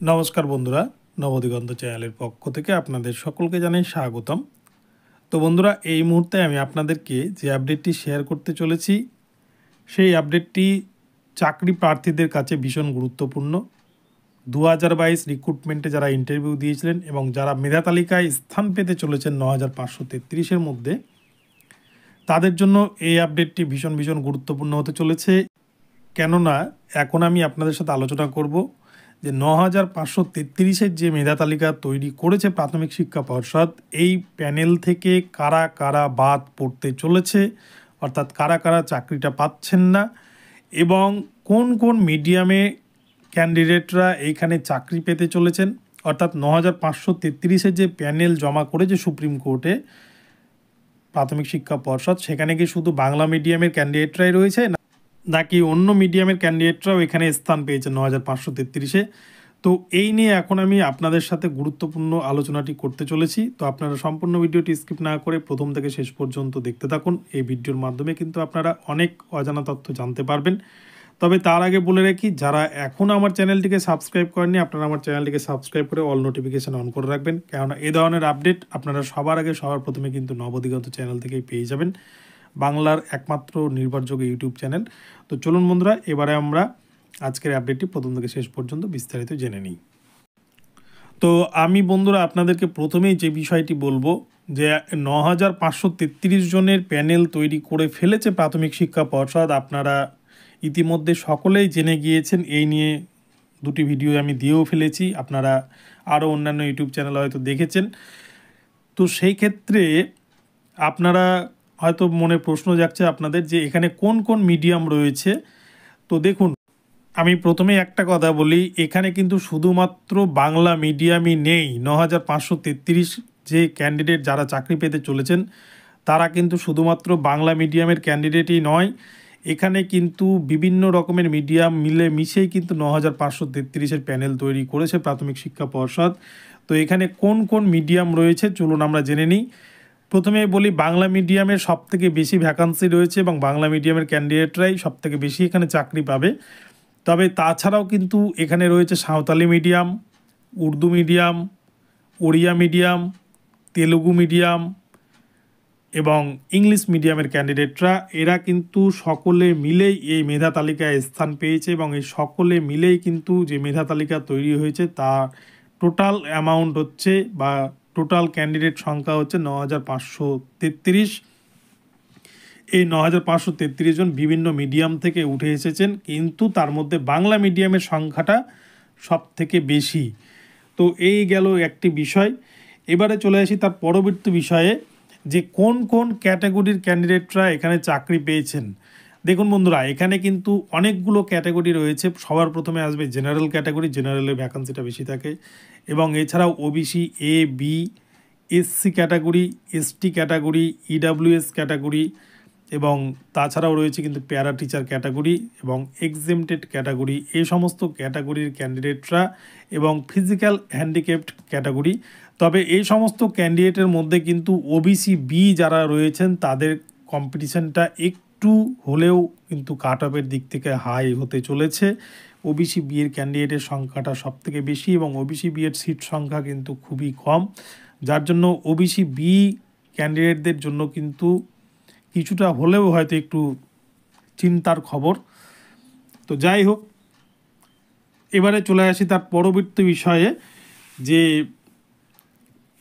নমস্কার বন্ধুরা, নবদিগন্ত চ্যানেলের পক্ষ থেকে আপনাদের সকলকে জানাই স্বাগতম। তো বন্ধুরা, এই মুহূর্তে আমি আপনাদেরকে যে আপডেটটি শেয়ার করতে চলেছি সেই আপডেটটি চাকরি প্রার্থীদের কাছে ভীষণ গুরুত্বপূর্ণ। 2022 রিক্রুটমেন্টে যারা ইন্টারভিউ দিয়েছিলেন এবং যারা মেধা তালিকায় স্থান পেতে চলেছেন 9533-এর মধ্যে, তাদের জন্য এই আপডেটটি ভীষণ ভীষণ গুরুত্বপূর্ণ হতে চলেছে। কেননা এখন আমি আপনাদের সাথে আলোচনা করব যে 9533-এর যে মেধা তালিকা তৈরি করেছে প্রাথমিক শিক্ষা পর্ষদ, এই প্যানেল থেকে কারা কারা বাদ পড়তে চলেছে, অর্থাৎ কারা কারা চাকরিটা পাচ্ছেন না, এবং কোন কোন মিডিয়ামে ক্যান্ডিডেটরা এইখানে চাকরি পেতে চলেছেন। অর্থাৎ 9533-এর যে প্যানেল জমা করেছে সুপ্রিম কোর্টে প্রাথমিক শিক্ষা পর্ষদ, সেখানে কি শুধু বাংলা মিডিয়ামের ক্যান্ডিডেটরাই রয়েছে নাকি অন্য মিডিয়ামের ক্যান্ডিডেটরাও এখানে স্থান পেয়েছে 9533-এ। তো এই নিয়ে এখন আমি আপনাদের সাথে গুরুত্বপূর্ণ আলোচনাটি করতে চলেছি। তো আপনারা সম্পূর্ণ ভিডিওটি স্কিপ না করে প্রথম থেকে শেষ পর্যন্ত দেখতে থাকুন। এই ভিডিওর মাধ্যমে কিন্তু আপনারা অনেক অজানা তথ্য জানতে পারবেন। তবে তার আগে বলে রাখি, যারা এখনও আমার চ্যানেলটিকে সাবস্ক্রাইব করেননি, আপনারা আমার চ্যানেলটিকে সাবস্ক্রাইব করে অল নোটিফিকেশান অন করে রাখবেন, কেননা এই ধরনের আপডেট আপনারা সবার আগে সবার প্রথমে কিন্তু নবদিগন্ত চ্যানেল থেকেই পেয়ে যাবেন, বাংলার একমাত্র নির্ভরযোগ্য ইউটিউব চ্যানেল। তো চলুন বন্ধুরা, এবারে আমরা আজকের আপডেটটি প্রথম থেকে শেষ পর্যন্ত বিস্তারিত জেনে নিই। তো আমি বন্ধুরা আপনাদেরকে প্রথমেই যে বিষয়টি বলবো যে 9533 জনের প্যানেল তৈরি করে ফেলেছে প্রাথমিক শিক্ষা পর্ষদ। আপনারা ইতিমধ্যে সকলেই জেনে গিয়েছেন, এই নিয়ে দুটি ভিডিও আমি দিয়েও ফেলেছি, আপনারা আরও অন্যান্য ইউটিউব চ্যানেল হয়তো দেখেছেন। তো সেই ক্ষেত্রে আপনারা হয়তো মনে প্রশ্ন জাগছে আপনাদের যে এখানে কোন কোন মিডিয়াম রয়েছে। তো দেখুন, আমি প্রথমে একটা কথা বলি, এখানে কিন্তু শুধুমাত্র বাংলা মিডিয়ামই নেই। 9533 যে ক্যান্ডিডেট যারা চাকরি পেতে চলেছেন তারা কিন্তু শুধুমাত্র বাংলা মিডিয়ামের ক্যান্ডিডেটই নয়, এখানে কিন্তু বিভিন্ন রকমের মিডিয়াম মিলে মিশেই কিন্তু 9533-এর প্যানেল তৈরি করেছে প্রাথমিক শিক্ষা পর্ষদ। তো এখানে কোন কোন মিডিয়াম রয়েছে চলুন আমরা জেনে নিই। প্রথমে বলি, বাংলা মিডিয়ামের সবথেকে বেশি ভ্যাকান্সি রয়েছে এবং বাংলা মিডিয়ামের ক্যান্ডিডেটরাই সবথেকে বেশি এখানে চাকরি পাবে। তবে তাছাড়াও কিন্তু এখানে রয়েছে Santali medium, Urdu medium, Odia medium, Telugu medium এবং ইংলিশ মিডিয়ামের ক্যান্ডিডেটরা, এরা কিন্তু সকলে মিলেই এই মেধা তালিকায় স্থান পেয়েছে এবং এই সকলে মিলেই কিন্তু যে মেধা তালিকা তৈরি হয়েছে তা টোটাল অ্যামাউন্ট হচ্ছে বা টোটাল ক্যান্ডিডেট সংখ্যা হচ্ছে 9533। এই 9533 জন বিভিন্ন মিডিয়াম থেকে উঠে এসেছেন, কিন্তু তার মধ্যে বাংলা মিডিয়ামের সংখ্যাটা সব থেকে বেশি। তো এই গেল একটি বিষয়। এবারে চলে আসি তার পরবর্তী বিষয়ে যে কোন কোন ক্যাটাগরির ক্যান্ডিডেটরা এখানে চাকরি পেয়েছেন। দেখুন বন্ধুরা, এখানে কিন্তু অনেকগুলো ক্যাটাগরি রয়েছে। সবার প্রথমে আসবে জেনারেল ক্যাটাগরি, জেনারেলের ভ্যাকান্সিটা বেশি থাকে, এবং এছাড়াও OBC, A, B, SC category, ST category, EWS category, এবং তাছাড়াও রয়েছে কিন্তু প্যারা টিচার ক্যাটাগরি এবং এক্সেমটেড ক্যাটাগরি, এই সমস্ত ক্যাটাগরির ক্যান্ডিডেটরা, এবং ফিজিক্যাল হ্যান্ডিক্যাপড ক্যাটাগরি। তবে এই সমস্ত ক্যান্ডিডেটের মধ্যে কিন্তু ওবিসি বি যারা রয়েছেন তাদের কম্পিটিশানটা একটু হলেও কিন্তু কাট অফের দিক থেকে হাই হতে চলেছে। ওবিসি বি এর ক্যান্ডিডেটের সংখ্যাটা সবথেকে বেশি এবং ওবিসি বি এর সিট সংখ্যা কিন্তু খুবই কম, যার জন্য ওবিসি বি ক্যান্ডিডেটদের জন্য কিন্তু কিছুটা হলেও হয়তো একটু চিন্তার খবর। তো যাই হোক, এবারে চলে আসি তার পরবর্তী বিষয়ে যে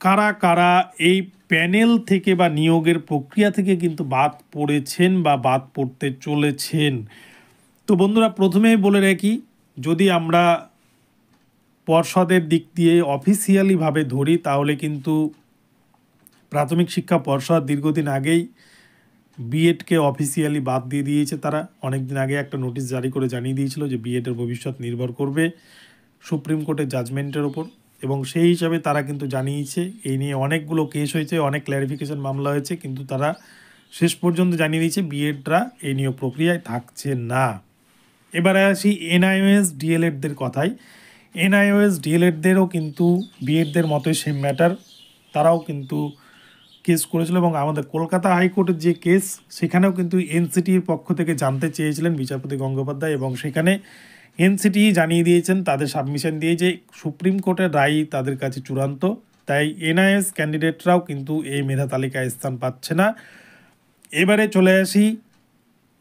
কারা কারা এই প্যানেল থেকে বা নিয়োগের প্রক্রিয়া থেকে কিন্তু বাদ পড়েছেন বা বাদ পড়তে চলেছেন। তো বন্ধুরা, প্রথমেই বলে রাখি, যদি আমরা পর্ষদের দিক দিয়ে অফিসিয়ালিভাবে ধরি তাহলে কিন্তু প্রাথমিক শিক্ষা পর্ষদ দীর্ঘদিন আগেই বিএডকে অফিসিয়ালি বাদ দিয়ে দিয়েছে। তারা অনেক দিন আগে একটা নোটিশ জারি করে জানিয়ে দিয়েছিল যে বিএডের ভবিষ্যৎ নির্ভর করবে সুপ্রিম কোর্টের জাজমেন্টের ওপর, এবং সেই হিসাবে তারা কিন্তু জানিয়েছে। এই নিয়ে অনেকগুলো কেস হয়েছে, অনেক ক্ল্যারিফিকেশন মামলা হয়েছে, কিন্তু তারা শেষ পর্যন্ত জানিয়ে দিয়েছে বিএডরা এই নিয়োগ প্রক্রিয়ায় থাকছে না। এবারে আসি এনআইওএস ডিএলএডদের কথায়। এনআইওএস ডিএলএডদেরও কিন্তু বিএডদের মতোই সেম ম্যাটার, তারাও কিন্তু কেস করেছিল, এবং আমাদের কলকাতা হাইকোর্টের যে কেস সেখানেও কিন্তু এনসিটির পক্ষ থেকে জানতে চেয়েছিলেন বিচারপতি গঙ্গোপাধ্যায়, এবং সেখানে এনসিটি জানিয়ে দিয়েছেন তাদের সাবমিশন দিয়ে যে সুপ্রিম কোর্টের রায় তাদের কাছে চূড়ান্ত, তাই এনআইএস ক্যান্ডিডেটরাও কিন্তু এই মেধা তালিকায় স্থান পাচ্ছে না। এবারে চলে আসি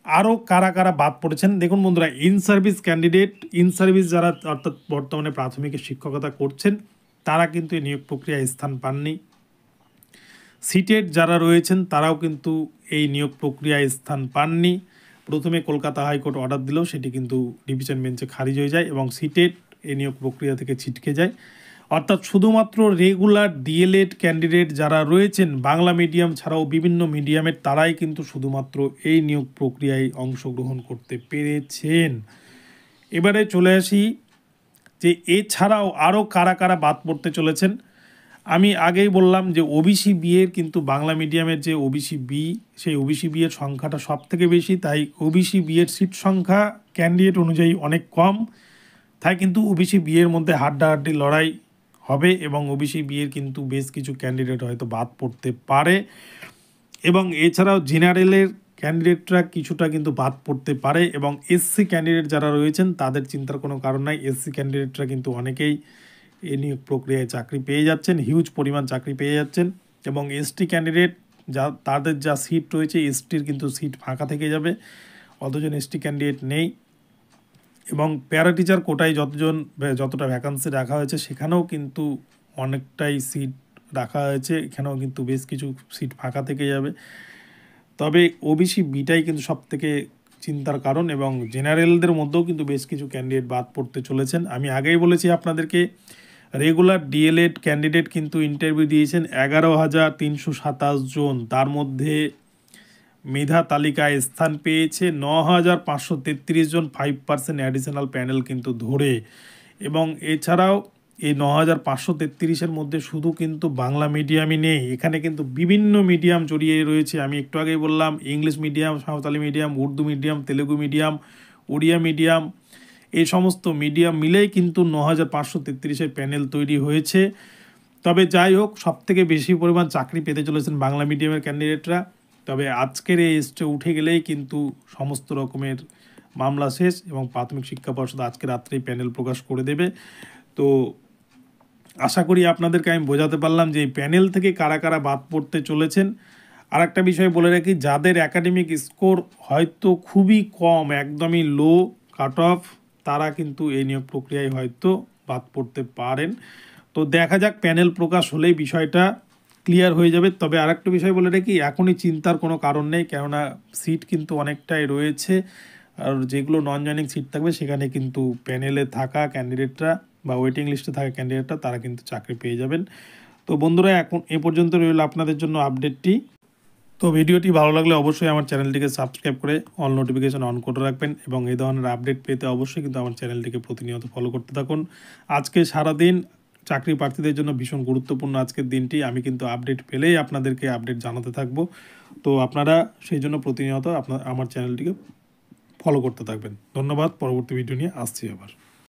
আরও কারা কারা বাদ পড়েছেন। দেখুন বন্ধুরা, in service candidate, in service যারা অর্থাৎ বর্তমানে প্রাথমিকের শিক্ষকতা করছেন তারা কিন্তু এই নিয়োগ প্রক্রিয়ায় স্থান পাননি। সিটেড যারা রয়েছেন তারাও কিন্তু এই নিয়োগ প্রক্রিয়ায় স্থান পাননি। প্রথমে কলকাতা হাইকোর্ট অর্ডার দিলেও সেটি কিন্তু ডিভিশন বেঞ্চে খারিজ হয়ে যায় এবং সিটেড এই নিয়োগ প্রক্রিয়া থেকে ছিটকে যায়। অর্থাৎ শুধুমাত্র রেগুলার ডিএলএড ক্যান্ডিডেট যারা রয়েছেন বাংলা মিডিয়াম ছাড়াও বিভিন্ন মিডিয়ামের, তারাই কিন্তু শুধুমাত্র এই নিয়োগ প্রক্রিয়ায় অংশগ্রহণ করতে পেরেছেন। এবারে চলে আসি যে এছাড়াও আরও কারা কারা বাদ পড়তে চলেছেন। আমি আগেই বললাম যে ওবিসি বিয়ের কিন্তু বাংলা মিডিয়ামের যে ওবিসি বি, সেই ওবিসি বিয়ের সংখ্যাটা সব থেকে বেশি, তাই ওবিসি বিয়ের সিট সংখ্যা ক্যান্ডিডেট অনুযায়ী অনেক কম, তাই কিন্তু ওবিসি বিয়ের মধ্যে হাড্ডাহাড্ডি লড়াই হবে এবং ওবিসি বিয়ের কিন্তু বেশ কিছু ক্যান্ডিডেট হয়তো বাদ পড়তে পারে এবং এছাড়াও জেনারেলের ক্যান্ডিডেটরা কিছুটা কিন্তু বাদ পড়তে পারে এবং এসসি ক্যান্ডিডেট যারা রয়েছেন তাদের চিন্তার কোনো কারণ নাই। এসসি ক্যান্ডিডেটরা কিন্তু অনেকেই এই নিয়োগ প্রক্রিয়ায় চাকরি পেয়ে যাচ্ছেন, হিউজ পরিমাণ চাকরি পেয়ে যাচ্ছেন এবং এসটি ক্যান্ডিডেট তাদের যা সিট রয়েছে এসটির কিন্তু সিট ফাঁকা থেকে যাবে, অতজন এসটি ক্যান্ডিডেট নেই এবং প্যারা টিচার কোটায় যতটা ভ্যাকান্সি রাখা হয়েছে সেখানেও কিন্তু অনেকটাই সিট রাখা হয়েছে, এখানেও কিন্তু বেশ কিছু সিট ফাঁকা থেকে যাবে। তবে ওবিসি বিটাই কিন্তু সব থেকে চিন্তার কারণ এবং জেনারেলদের মধ্যেও কিন্তু বেশ কিছু ক্যান্ডিডেট বাদ পড়তে চলেছেন। আমি আগেই বলেছি আপনাদেরকে, রেগুলার ডিএলএড ক্যান্ডিডেট কিন্তু ইন্টারভিউ দিয়েছেন 11,327 জন, তার মধ্যে মেধা তালিকায় স্থান পেয়েছে 9,533 জন, 5% অ্যাডিশনাল প্যানেল কিন্তু ধরে। এবং এছাড়াও এই 9,533-এর মধ্যে শুধু কিন্তু বাংলা মিডিয়ামই নেই, এখানে কিন্তু বিভিন্ন মিডিয়াম জড়িয়ে রয়েছে। আমি একটু আগেই বললাম English medium, Santali medium, Urdu medium, Telugu medium, Odia medium, এই সমস্ত মিডিয়াম মিলেই কিন্তু 9,533-এর প্যানেল তৈরি হয়েছে। তবে যাই হোক, সবথেকে বেশি পরিমাণ চাকরি পেতে চলেছেন বাংলা মিডিয়ামের ক্যান্ডিডেটরা। তবে আজকের এই স্টে উঠে গেলেই কিন্তু সমস্ত রকমের মামলা শেষ এবং প্রাথমিক শিক্ষা পর্ষদ আজকে রাত্রেই প্যানেল প্রকাশ করে দেবে। তো আশা করি আপনাদেরকে আমি বোঝাতে পারলাম যে এই প্যানেল থেকে কারা কারা বাদ পড়তে চলেছেন। আর একটা বিষয় বলে রাখি, যাদের একাডেমিক স্কোর হয়তো খুবই কম, একদমই লো কাট অফ, তারা কিন্তু এই নিয়োগ প্রক্রিয়ায় হয়তো বাদ পড়তে পারেন। তো দেখা যাক, প্যানেল প্রকাশ হলেই বিষয়টা ক্লিয়ার হয়ে যাবে। তবে আরেকটা বিষয় বলে রাখি, এখনই চিন্তার কোনো কারণ নেই, কেননা সিট কিন্তু অনেকটাই রয়েছে আর যেগুলো নন জয়নিং সিট থাকবে সেখানে কিন্তু প্যানেলে থাকা ক্যান্ডিডেটরা বা ওয়েটিং লিস্টে থাকা ক্যান্ডিডেটরা তারা কিন্তু চাকরি পেয়ে যাবেন। তো বন্ধুরা, এখন এ পর্যন্ত রইল আপনাদের জন্য আপডেটটি। তো ভিডিওটি ভালো লাগলে অবশ্যই আমার চ্যানেলটিকে সাবস্ক্রাইব করে অল নোটিফিকেশন অন করে রাখবেন এবং এই ধরনের আপডেট পেতে অবশ্যই কিন্তু আমার চ্যানেলটিকে প্রতিনিয়ত ফলো করতে থাকুন। আজকে সারাদিন চাকরি প্রার্থীদের জন্য ভীষণ গুরুত্বপূর্ণ আজকের দিনটি, আমি কিন্তু আপডেট পেলেই আপনাদেরকে আপডেট জানাতে থাকবো। তো আপনারা সেই জন্য প্রতিনিয়ত আমার চ্যানেলটিকে ফলো করতে থাকবেন। ধন্যবাদ। পরবর্তী ভিডিও নিয়ে আসছি আবার।